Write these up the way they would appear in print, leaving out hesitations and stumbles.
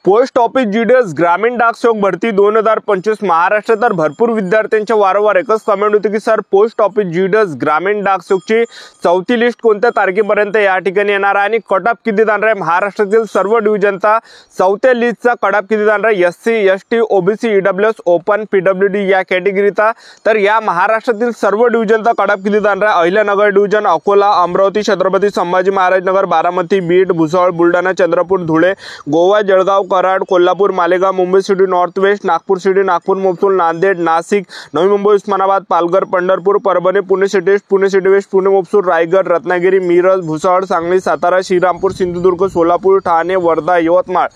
Post office GDS ग्रामीण डाक सेवक भरती 2025 महाराष्ट्र। तर भरपूर विद्यार्थ्यांच्या वारंवार एकच कमेंट होती की सर पोस्ट ऑफिस जीडीएस ग्रामीण डाक सेवकची चौथी लिस्ट कोणत्या तारखेपर्यंत या ठिकाणी येणार आहे आणि कट ऑफ किती जाणार आहे। महाराष्ट्रातील सर्व डिव्हिजनचा चौथ्या लिस्टचा कट ऑफ किती जाणार आहे, SC ST OBC EWS open PWD या कॅटेगरीचा। तर या महाराष्ट्रातील सर्व डिव्हिजनचा कट ऑफ किती जाणार आहे। Ahilyanagar division, Akola, Amravati, Chhatrapati Sambhaji Maharaj Nagar, Baramati, Beed, Bhusawal, Buldhana, Chandrapur, Dhule, Goa, Jalgaon, Karad, Kolhapur, Malegaon, Mumbai city north west, Nagpur city, Nagpur Mofussil, Nanded, Nashik, Navi Mumbai, Osmanabad, Palghar, Pandharpur, Parbhani, Pune city east, Pune city west, Pune Mofussil, Raigad, Ratnagiri, Miraj, Bhusawal, Sangli, Satara, Shrirampur, Sindhudurg, Solapur, Thane, Wardha, Yavatmal.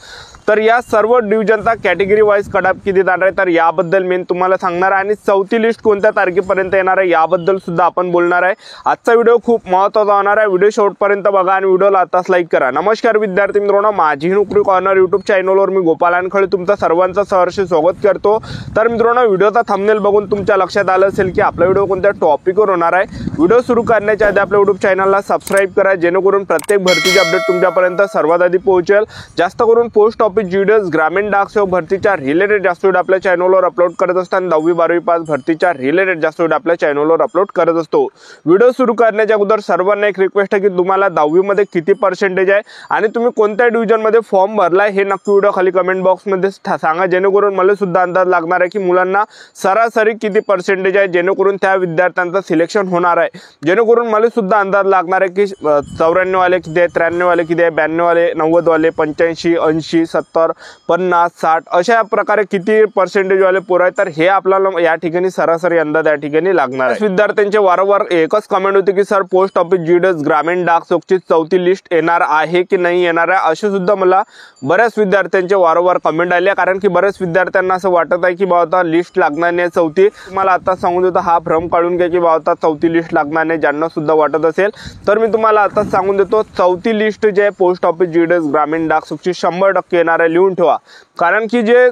तर या सर्व डिव्हिजनचा कॅटेगरी वाइज कट ऑफ किती जाणार आहे तर याबद्दल मी तुम्हाला सांगणार आहे आणि चौथी लिस्ट कोणत्या तारखेपर्यंत येणार आहे याबद्दल सुद्धा आपण बोलणार आहे। आजचा व्हिडिओ खूप महत्त्वाचा होणार आहे, व्हिडिओ शेवटपर्यंत बघा आणि व्हिडिओला आताच लाईक करा। नमस्कार विद्यार्थी मित्रांनो, माझी नोकरी कॉर्नर यूट्यूब चॅनलवर मी गोपाल अनखळे तुमचं सर्वांचं सहर्ष स्वागत करतो। तर मित्रांनो, व्हिडिओचा थंबनेल बघून तुमच्या लक्षात आलं असेल की आपला व्हिडिओ कोणत्या टॉपिकवर होणार आहे। व्हिडिओ सुरू करण्याच्या आधी आपल्या यूट्यूब चॅनलला सबस्क्राइब करा जेणेकरून प्रत्येक भरतीचे अपडेट तुमच्यापर्यंत सर्वात आधी पोहोचेल। जास्त करून पोस्ट ऑफिस जीडीएस ग्रामीण डाक सेवक भरतीच्या रिलेटेड जास्त व्हिडिओ आपल्या चॅनलवर अपलोड करत असताना 10वी 12वी पास भरतीच्या रिलेटेड जास्त व्हिडिओ आपल्या चॅनलवर अपलोड करत असतो। व्हिडिओ सुरू करण्याच्या अगोदर सर्वांना एक रिक्वेस्ट आहे की तुम्हाला 10वी मध्ये किती पर्सेंटेज आहे आणि तुम्ही कोणत्या डिव्हिजन मध्ये फॉर्म भरलाय हे नक्की व्हिडिओ खाली कमेंट बॉक्स मध्ये सांगा जेणेकरून मला सुद्धा अंदाज लागणार आहे की मुलांना सरासरी किती पर्सेंटेज आहे, जेणेकरून त्या विद्यार्थ्यांचं सिलेक्शन होणार आहे। जेणेकरून मला सुद्धा अंदाज लागणार आहे की 94 वाले किती आहे, 93 वाले किती आहे, 92 वाले, 90 वाले, 85, 80, 70, 50, 60 अशा प्रकारे किती पर्सेंटेज वाले पोरं आहेत। तर हे आपल्याला या ठिकाणी सरासरी अंदाज या ठिकाणी लागणार आहे। विद्यार्थ्यांचे वारंवार एकच कमेंट होती की सर पोस्ट ऑफिस जीडीएस ग्रामीण डाक सेवकची चौथी लिस्ट येणार आहे की नाही येणार आहे, असे सुद्धा मला बऱ्याच विद्यार्थ्यांचे वारंवार कमेंट आले। कारण की बऱ्याच विद्यार्थ्यांना असं वाटत आहे की बाबा लिस्ट लागणार नाही चौथी। मला आता सांगून देतो, हा भ्रम काढून घ्या की बाबा चौथी लिस्ट लागणार नाही। ज्यांना सुद्धा वाटत असेल तर मी तुम्हाला आता सांगून देतो, चौथी लिस्ट जे आहे पोस्ट ऑफिस जीडीएस ग्रामीण डाक सेवकची 100% येणार आहे, लिहून ठेवा। कारण की जे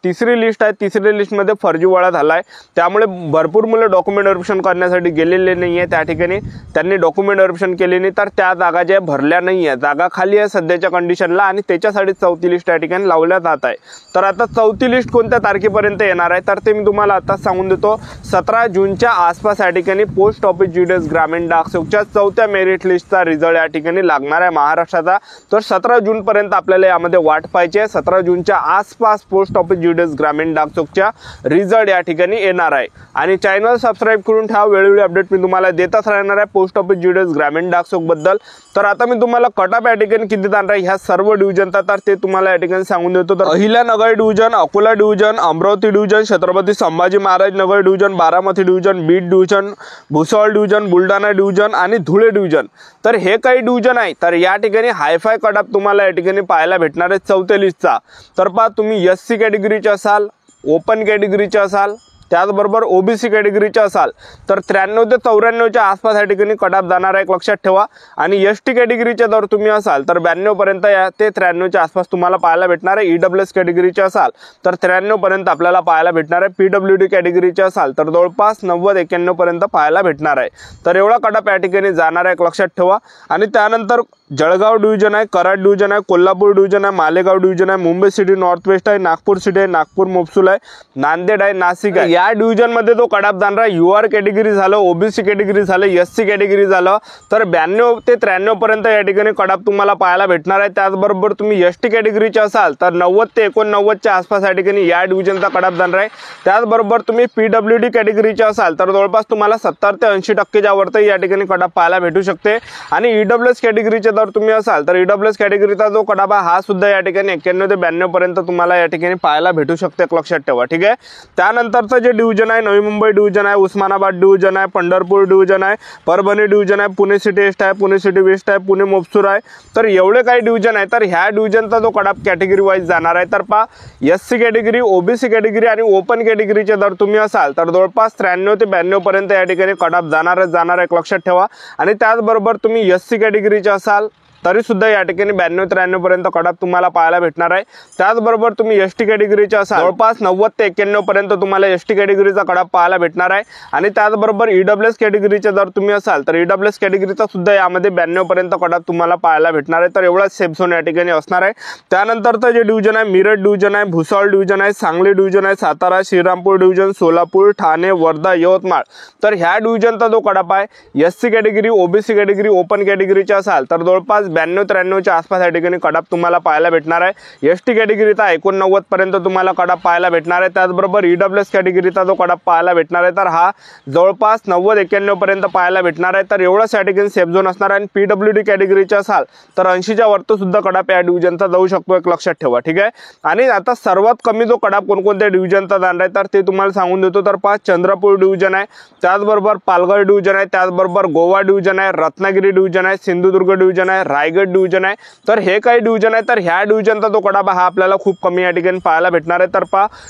तिसरी लिस्ट आहे, तिसरी लिस्ट मध्ये फर्जीवाडा झालाय, त्यामुळे भरपूर मुलं डॉक्युमेंट व्हेरिफिकेशन करण्यासाठी गेलेले नाहीये। त्या ठिकाणी त्यांनी डॉक्युमेंट व्हेरिफिकेशन केले नाही, तर त्या जागा ज्या भरल्या नाहीये, जागा खाली आहे सध्याच्या कंडिशनला आणि त्याच्यासाठी चौथी लिस्ट या ठिकाणी लावल्या जात आहे। तर आता चौथी लिस्ट कोणत्या तारखेपर्यंत येणार आहे तर ते मी तुम्हाला आता सांगून देतो। 17 जूनच्या आसपास या ठिकाणी पोस्ट ऑफिस जीडीएस ग्रामीण डाक सेवकच्या चौथ्या मेरिट लिस्टचा रिझल्ट या ठिकाणी लागणार आहे महाराष्ट्राचा। तर 17 जून पर्यंत आपल्याला यामध्ये वाट पाहायची। 17 जूनच्या आसपास पोस्ट ऑफिस जीडीएस ग्रामीण डाक सेवकच्या रिझल्ट या ठिकाणी येणार आहे आणि चॅनल सबस्क्राइब करून ठेवा, वेळोवेळी अपडेट मी तुम्हाला देतच राहणार आहे पोस्ट ऑफिस जीडीएस ग्रामीण डाक सेवक बद्दल। तर आता मी तुम्हाला कट ऑफ या ठिकाणी किती जाणार आहे ह्या सर्व डिव्हिजनचा तर ते तुम्हाला या ठिकाणी सांगून देतो। तर Ahilyanagar division, Akola division, Amravati division, Chhatrapati Sambhaji Maharaj Nagar division, Baramati division, Beed division, Bhusawal division, Buldhana division आणि धुळे डिव्हिजन। तर हे काही डिव्हिजन आहे, तर या ठिकाणी हायफाय कट ऑफ तुम्हाला या ठिकाणी पाहायला भेटणार आहे चौथ्या लिस्टचा। तर पहा, तुम्ही एससी कॅटेगरीचे असाल, ओपन कॅटेगरीचे असाल, त्याचबरोबर ओबीसी कॅटेगरीचे असाल तर 93 ते 94च्या आसपास या ठिकाणी कट ऑफ जाणार आहे, लक्षात ठेवा। आणि एसटी कॅटेगरीचे जर तुम्ही असाल तर 92 पर्यंत ते 93च्या आसपास तुम्हाला पाहायला भेटणार आहे। ईडब्ल्यूएस कॅटेगरीचे असाल तर 93 पर्यंत आपल्याला पाहायला भेटणार आहे। पीडब्ल्यूडी कॅटेगरीचे असाल तर जवळपास 90-91 पर्यंत पाहायला भेटणार आहे। तर एवढा कट ऑफ या ठिकाणी जाणार आहे, लक्षात ठेवा। आणि त्यानंतर जळगाव डिव्हिजन आहे, कराड डिव्हिजन आहे, कोल्हापूर डिव्हिजन आहे, मालेगाव डिव्हिजन आहे, मुंबई सिटी नॉर्थ वेस्ट आहे, नागपूर सिटी आहे, नागपूर मुफसूल आहे, नांदेड आहे, नाशिक आहे। या डिव्हिजन मध्ये तो कट ऑफ जाणार आहे। यूआर कॅटेगरी झालं, ओबीसी कॅटेगरी झालं, एससी कॅटेगरी झालं तर 92 ते 93 पर्यंत या ठिकाणी कट ऑफ तुम्हाला पाहायला भेटणार आहे। त्याचबरोबर तुम्ही एसटी कॅटेगरीचे असाल तर 90 ते 89च्या आसपास या ठिकाणी या डिव्हिजनचा कट ऑफ जाणार आहे। त्याचबरोबर तुम्ही पीडब्ल्यूडी कॅटेगरीचे असाल तर जवळपास तुम्हाला 70 ते 80% वरती या ठिकाणी कट ऑफ पाहायला भेटू शकते। आणि ईडब्ल्यूएस कॅटेगरीचे जर तुम्ही असाल तर ईडब्ल्यूएस कॅटेगरीचा जो कट ऑफ आहे हा सुद्धा या ठिकाणी 91 ते 92 पर्यंत तुम्हाला या ठिकाणी पाहायला भेटू शकते, लक्षात ठेवा, ठीक आहे। त्यानंतरचं जे डिव्हिजन आहे, नवी मुंबई डिव्हिजन आहे, उस्मानाबाद डिव्हिजन आहे, पंढरपूर डिव्हिजन आहे, परभणी डिव्हिजन आहे, पुणे सिटी ईस्ट आहे, पुणे सिटी वेस्ट आहे, पुणे मुफसूल आहे। तर एवढे काही डिव्हिजन आहे। तर ह्या डिव्हिजनचा जो कट ऑफ कॅटेगरी वाईज जाणार आहे तर पहा, एससी कॅटेगरी, ओबीसी कॅटेगरी आणि ओपन कॅटेगरीचे जर तुम्ही असाल तर जवळपास 93 ते 92 पर्यंत या ठिकाणी कट ऑफ जाणार आहे, लक्षात ठेवा। आणि त्याचबरोबर तुम्ही एससी कॅटेगरीचे असाल, तरी सुद्धा या ठिकाणी 92-93 पर्यंत कडाप तुम्हाला पाहायला भेटणार आहे। त्याचबरोबर तुम्ही एसटी कॅटेगरीचे असाल जवळपास 90 ते 91 पर्यंत तुम्हाला एसटी कॅटेगरीचा कडाप पाहायला भेटणार आहे। आणि त्याचबरोबर ईडब्ल्यूएस कॅटेगरीचे जर तुम्ही असाल तर ईडब्ल्यूएस कॅटेगरीचा सुद्धा यामध्ये 92 पर्यंत कडाप तुम्हाला पाहायला भेटणार आहे। तर एवढाच सेफ झोन या ठिकाणी असणार आहे। त्यानंतरचं जे डिव्हिजन आहे मिरज डिव्हिजन आहे, भुसावळ डिव्हिजन आहे, सांगली डिव्हिजन आहे, सातारा, श्रीरामपूर डिव्हिजन, सोलापूर, ठाणे, वर्धा, यवतमाळ, तर ह्या डिव्हिजनचा जो कडाप आहे SC category, OBC category, open कॅटेगरीचे असाल तर जवळपास 92-93 च्या आसपास या ठिकाणी कडाप तुम्हाला पाहायला भेटणार आहे। एसटी कॅटेगरीचा 89 पर्यंत तुम्हाला कडाप पाहायला भेटणार आहे। त्याचबरोबर ईडब्ल्यूएस कॅटेगरीचा जो कडाप पाहायला भेटणार आहे तर हा जवळपास 90-91 पर्यंत पाहायला भेटणार आहे। तर एवढाच या ठिकाणी सेफ झोन असणार आहे। आणि पीडब्ल्यूडी कॅटेगरीचे असाल तर 80 च्या वरती सुद्धा कडाप या डिव्हिजनचा जाऊ शकतो, एक लक्षात ठेवा, ठीक आहे। आणि आता सर्वात कमी जो कडाप कोणकोणत्या डिव्हिजनचा जाणार आहे तर ते तुम्हाला सांगून देतो। तर चंद्रपूर डिव्हिजन आहे, त्याचबरोबर पालघर डिव्हिजन आहे, त्याचबरोबर गोवा डिव्हिजन आहे, रत्नागिरी डिव्हिजन आहे, सिंधुदुर्ग डिव्हिजन आहे, रायगड डिव्हिजन आहे। तर हे काही डिव्हिजन आहे तर ह्या डिव्हिजनचा जो कडाप हा आपल्याला खूप कमी या ठिकाणी पाहायला भेटणार आहे। तर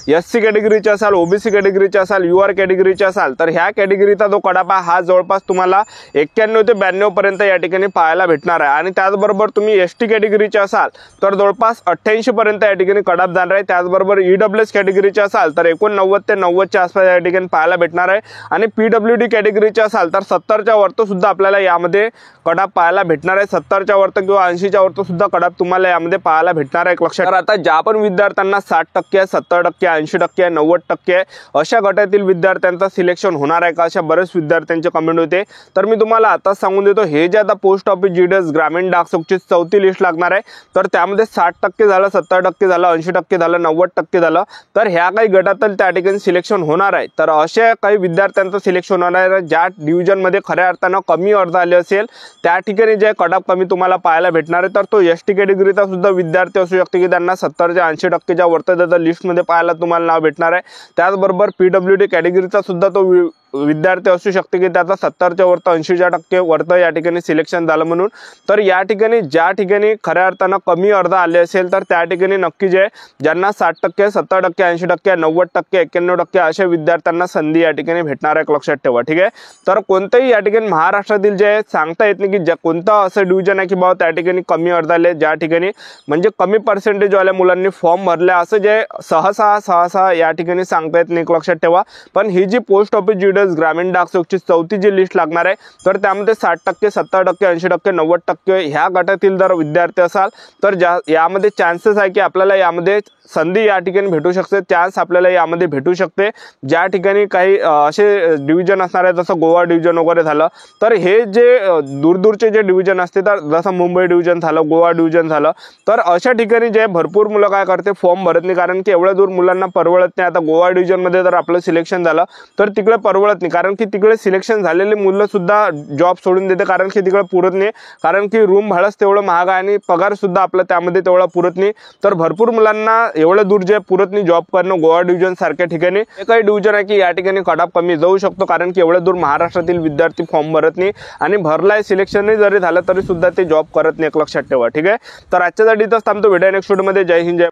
एससी कॅटेगरीचे असाल, ओबीसी कॅटेगरीचे असाल, यूआर कॅटेगरीचे असाल तर ह्या कॅटेगरीचा जो कडाप हा जवळपास तुम्हाला 91 ते 92 पर्यंत या ठिकाणी पाहायला भेटणार आहे। आणि त्याचबरोबर तुम्ही एसटी कॅटेगरीचे असाल तर जवळपास 88 पर्यंत या ठिकाणी कडाप जाणार आहे। त्याचबरोबर ईडब्ल्यूएस कॅटेगरीचे असाल तर 89 ते 90 च्या आसपास या ठिकाणी पाहायला भेटणार आहे। आणि पीडब्ल्यूडी कॅटेगरीचे असाल तर 70 च्या वरती सुद्धा आपल्याला यामध्ये कडाप पाहायला भेटणार आहे। 70 च्या वरती किंवा 80 च्या वरती सुद्धा कडाप तुम्हाला यामध्ये पाहायला भेटणार आहे, एक लक्षात। तर आता ज्या पण विद्यार्थ्यांना 60%, 70%, 80%, 90% अशा गटातील विद्यार्थ्यांचं सिलेक्शन होणार आहे का, अशा बरेच विद्यार्थ्यांचे कमेंट होते। तर मी तुम्हाला आताच सांगून देतो, हे जे आता पोस्ट ऑफिस जीडीएस ग्रामीण डाकसोकची 4थी लिस्ट लागणार आहे तर त्यामध्ये 60% झालं, 70% झालं, 80% झालं, 90% झालं, तर ह्या काही गटातील त्या ठिकाणी सिलेक्शन होणार आहे। तर अशा काही विद्यार्थ्यांचं सिलेक्शन होणार आहे ज्या डिव्हिजनमध्ये खऱ्या अर्थानं कमी अर्ज आले असेल त्या ठिकाणी जे कडाप कमी तुम्हाला पाहायला भेटणार आहे। तर तो एसटी कॅटेगरीचा सुद्धा विद्यार्थी असू शकतो की त्यांना 70 ते 80% च्या वरती लिस्टमध्ये पाहायला तुम्हाला नाव भेटणार आहे। त्याचबरोबर पीडब्ल्यूडी कॅटेगरीचा सुद्धा तो विद्यार्थी असू शकते की त्याचा 70 च्या वरती 80% वरती या ठिकाणी सिलेक्शन झालं म्हणून। तर या ठिकाणी ज्या ठिकाणी खऱ्या अर्थानं कमी अर्ज आले असेल तर त्या ठिकाणी नक्की जे ज्यांना 60%, 70%, 80%, 90%, 91% अशा विद्यार्थ्यांना संधी या ठिकाणी भेटणार आहे, लक्षात ठेवा, ठीक आहे। तर कोणतेही या ठिकाणी महाराष्ट्रातील जे सांगता येत नाही की कोणतं असं डिव्हिजन आहे की बाबा त्या ठिकाणी कमी अर्ज आले, ज्या ठिकाणी म्हणजे कमी पर्सेंटेज वाल्या मुलांनी फॉर्म भरले, असं जे सहसा या ठिकाणी सांगता येत नाही, लक्षात ठेवा। पण ही जी पोस्ट ऑफिस जीडीएस ग्रामीण डाकसोकची 4थी जी लिस्ट लागणार आहे तर त्यामध्ये 60%, 70%, 80%, 90% ह्या गटातील जर विद्यार्थी असाल तर यामध्ये चान्सेस आहे की आपल्याला यामध्ये संधी या ठिकाणी भेटू शकते, चान्स आपल्याला यामध्ये भेटू शकते। ज्या ठिकाणी काही असे डिव्हिजन असणार आहे जसं गोवा डिव्हिजन वगैरे झालं तर हे जे दूरचे जे डिव्हिजन असते तर जसं मुंबई डिव्हिजन झालं, गोवा डिव्हिजन झालं, तर अशा ठिकाणी जे भरपूर मुलं काय करते फॉर्म भरत नाही, कारण की एवढ्या दूर मुलांना परवडत नाही। आता गोवा डिव्हिजनमध्ये जर आपलं सिलेक्शन झालं तर तिकडे परवडत नाही, कारण की तिकडे सिलेक्शन झालेले मुलं सुद्धा जॉब सोडून देते, कारण की तिकडे पुरत नाही, कारण की रूम भाडंच तेवढं महाग आहे आणि पगार सुद्धा आपला त्यामध्ये तेवढा पुरत नाही। तर भरपूर मुलांना एवढं दूर जे पुरत नाही जॉब करणं गोवा डिव्हिजन सारख्या ठिकाणी हे काही डिव्हिजन आहे की या ठिकाणी कडाप कमी जाऊ शकतो, कारण की एवढ्या दूर महाराष्ट्रातील विद्यार्थी फॉर्म भरत नाही आणि भरलाय सिलेक्शन जरी झालं तरी सुद्धा ते जॉब करत नाही, एक लक्षात ठेवा, ठीक आहे। तर आजच्यासाठी इथंच थांबतो, व्हिडिओ नेक्स्ट व्हिडिओमध्ये। जय हिंद, जय